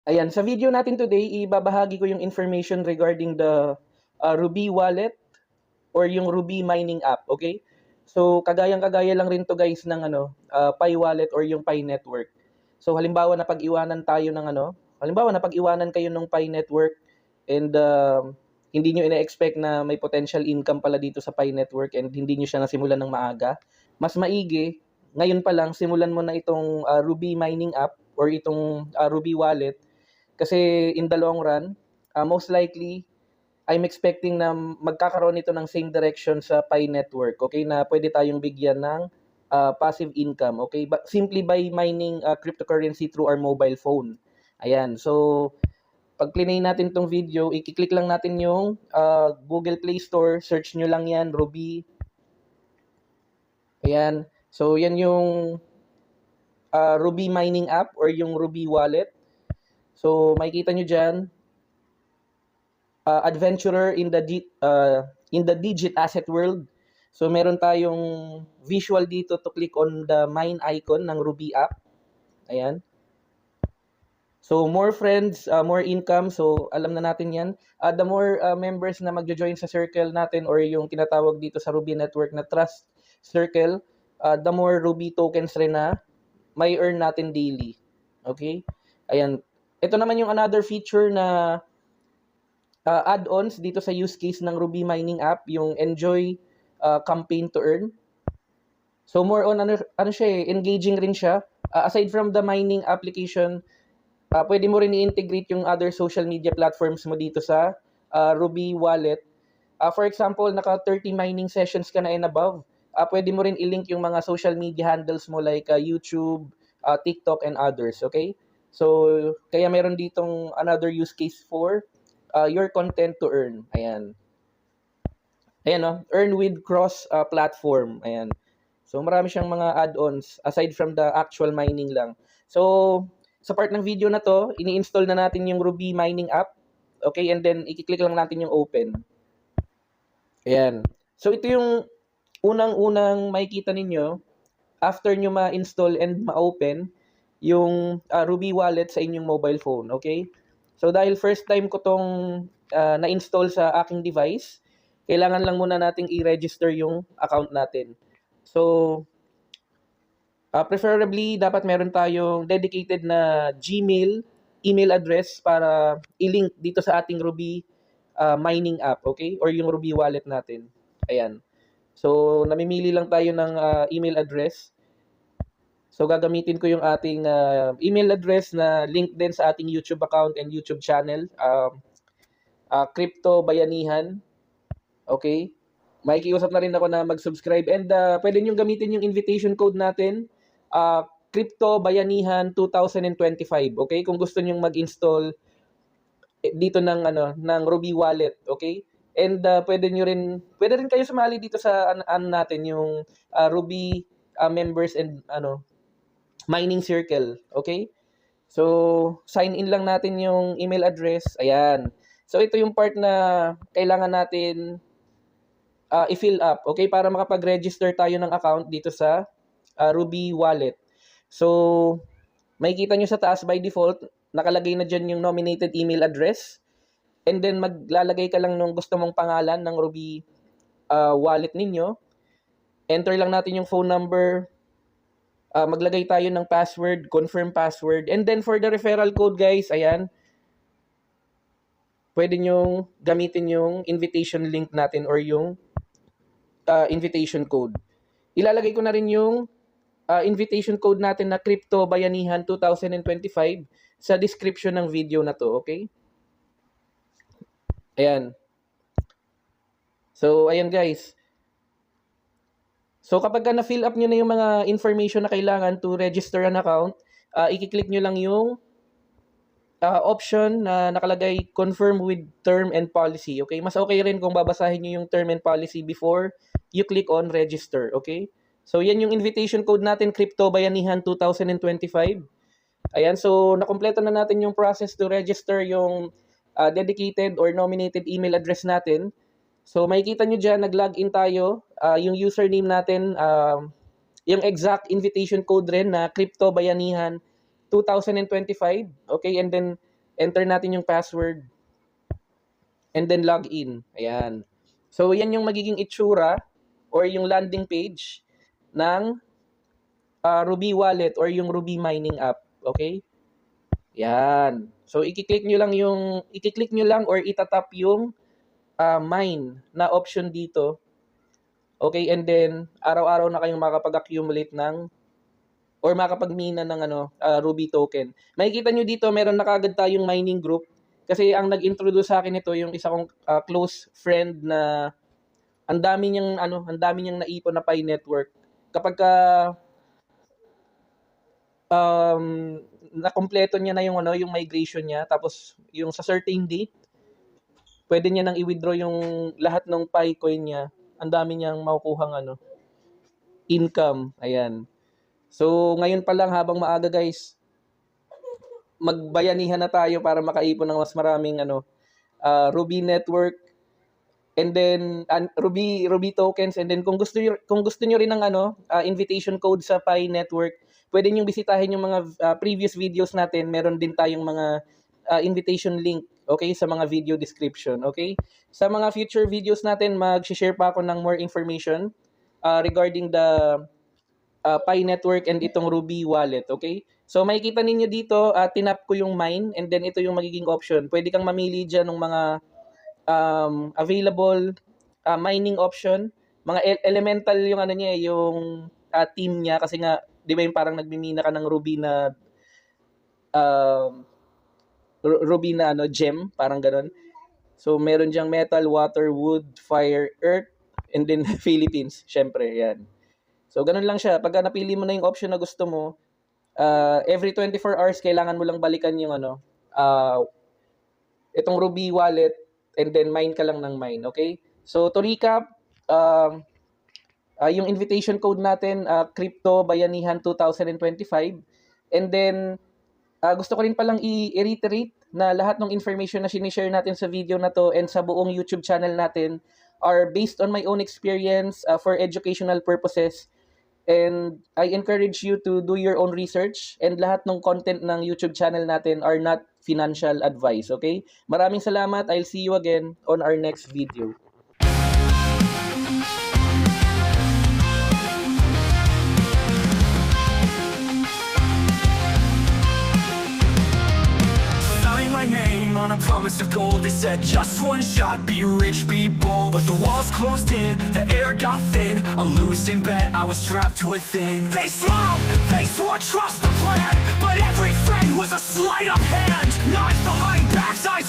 Ayan, sa video natin today, ibabahagi ko yung information regarding the Ruby wallet or yung Ruby mining app, okay? So, kagayang-kagaya lang rin to guys ng Pi wallet or yung Pi network. So, halimbawa na pag-iwanan tayo ng halimbawa na pag-iwanan kayo ng Pi network and hindi nyo ina-expect na may potential income pala dito sa Pi network and hindi nyo siya nasimulan ng maaga, mas maigi, ngayon pa lang, simulan mo na itong Ruby mining app or itong Ruby wallet kasi in the long run, most likely, I'm expecting na magkakaroon ito ng same direction sa Pi network, okay, na pwede tayong bigyan ng passive income, okay, simply by mining cryptocurrency through our mobile phone. Ayan, so pag plinay natin tong video, i-click lang natin yung Google Play Store, search nyo lang yan, Ruby. Ayan, so yan yung Ruby mining app or yung Ruby wallet. So makikita nyo dyan, adventurer in the digit asset world. So meron tayong visual dito to click on the mine icon ng Ruby app. Ayan. So more friends, more income. So alam na natin 'yan. The more members na magjo-join sa circle natin or yung tinatawag dito sa Ruby network na trust circle, the more Ruby tokens rin na may earn natin daily. Okay? Ayan. Ito naman yung another feature na add-ons dito sa use case ng Ruby mining app, yung enjoy campaign to earn. So more on ano siya, engaging rin siya. Aside from the mining application, pwede mo rin i-integrate yung other social media platforms mo dito sa Ruby wallet. For example, naka 30 mining sessions ka na and above. Pwede mo rin i-link yung mga social media handles mo like YouTube, TikTok, and others. Okay? So, kaya meron ditong another use case for your content to earn. Ayan. Ayan, no? Earn with cross platform. Ayan. So, marami siyang mga add-ons aside from the actual mining lang. So, sa part ng video na to, ini-install na natin yung Ruby mining app. Okay, and then i-click lang natin yung open. Ayan. So, ito yung unang-unang makikita ninyo after nyo ma-install and ma-open yung Ruby wallet sa inyong mobile phone. Okay? So, dahil first time ko tong na-install sa aking device, kailangan lang muna nating i-register yung account natin. So, preferably, dapat meron tayong dedicated na Gmail email address para i-link dito sa ating Ruby mining app, okay? Or yung Ruby wallet natin. Ayan. So, namimili lang tayo ng email address. So, gagamitin ko yung ating email address na link din sa ating YouTube account and YouTube channel. Crypto Bayanihan. Okay? Makikiusap na rin ako na mag-subscribe. And pwede nyo gamitin yung invitation code natin. Crypto Bayanihan 2025. Okay? Kung gusto nyo mag-install dito ng Ruby wallet. Okay? And pwede rin kayo sumali dito sa natin yung Ruby members and mining circle. Okay? So, sign in lang natin yung email address. Ayan. So, ito yung part na kailangan natin i-fill up. Okay? Para makapag-register tayo ng account dito sa Ruby wallet. So, makikita nyo sa taas by default, nakalagay na dyan yung nominated email address. And then, maglalagay ka lang nung gusto mong pangalan ng Ruby wallet ninyo. Enter lang natin yung phone number, maglagay tayo ng password, confirm password. And then for the referral code guys, ayan, pwede nyong gamitin yung invitation link natin or yung invitation code. Ilalagay ko na rin yung invitation code natin na Crypto Bayanihan 2025 sa description ng video na to, okay? Ayan. So, ayan guys. So kapag na-fill up nyo na yung mga information na kailangan to register an account, i-click nyo lang yung option na nakalagay confirm with term and policy. Okay? Mas okay rin kung babasahin nyo yung term and policy before you click on register. Okay? So yan yung invitation code natin, Crypto Bayanihan 2025. Ayan, so nakompleto na natin yung process to register yung dedicated or nominated email address natin. So makikita nyo dyan, nag-login tayo. Yung username natin, yung exact invitation code rin na Crypto Bayanihan 2025. Okay, and then enter natin yung password, and then log in. Ayan. So, yan yung magiging itsura or yung landing page ng Ruby Wallet or yung Ruby Mining app. Okay? Yan. So, i-click nyo lang or itatap yung mine na option dito. Okay, and then araw-araw na kayong makapag-accumulate ng or makapag-mina ng Ruby token. Makikita nyo dito, meron na kagad tayong mining group. Kasi ang nag-introduce sa akin ito, yung isa kong close friend na ang dami niyang naipon na Pi network. Kapag nakompleto niya na yung migration niya, tapos yung sa certain date, pwede niya nang i-withdraw yung lahat ng Pi coin niya. Ang dami niyang makukuhang income. Ayan. So, ngayon pa lang habang maaga guys, magbayanihan na tayo para makaipon ng mas maraming Ruby network and then Ruby tokens, and then kung gusto niyo rin ng invitation code sa Pi network, pwede niyo bisitahin yung mga previous videos natin. Meron din tayong mga invitation link, okay, sa mga video description, okay? Sa mga future videos natin, mag-share pa ako ng more information regarding the Pi network and itong Ruby wallet, okay? So makikita ninyo dito, tinap ko yung mine, and then ito yung magiging option. Pwede kang mamili dyan ng mga available mining option. Mga elemental yung niya, yung team niya, kasi nga, di ba yung parang nagmimina ka ng Ruby na gem, parang ganun. So meron diyang metal, water, wood, fire, earth, and then Philippines, syempre, yan. So, ganun lang siya. Pagka napili mo na yung option na gusto mo, every 24 hours, kailangan mo lang balikan yung itong Ruby wallet, and then mine ka lang ng mine, okay? So, to recap, yung invitation code natin, Crypto Bayanihan 2025. And then, gusto ko rin palang i-reiterate na lahat ng information na sinishare natin sa video na to and sa buong YouTube channel natin are based on my own experience for educational purposes. And I encourage you to do your own research, and lahat ng content ng YouTube channel natin are not financial advice, okay? Maraming salamat. I'll see you again on our next video. My name on a promise of gold. They said just one shot, be rich, be bold. But the walls closed in, the air got thin. A losing bet, I was trapped within. They smiled, they swore trust the plan, but every friend was a sleight of hand. Knives behind backs, eyes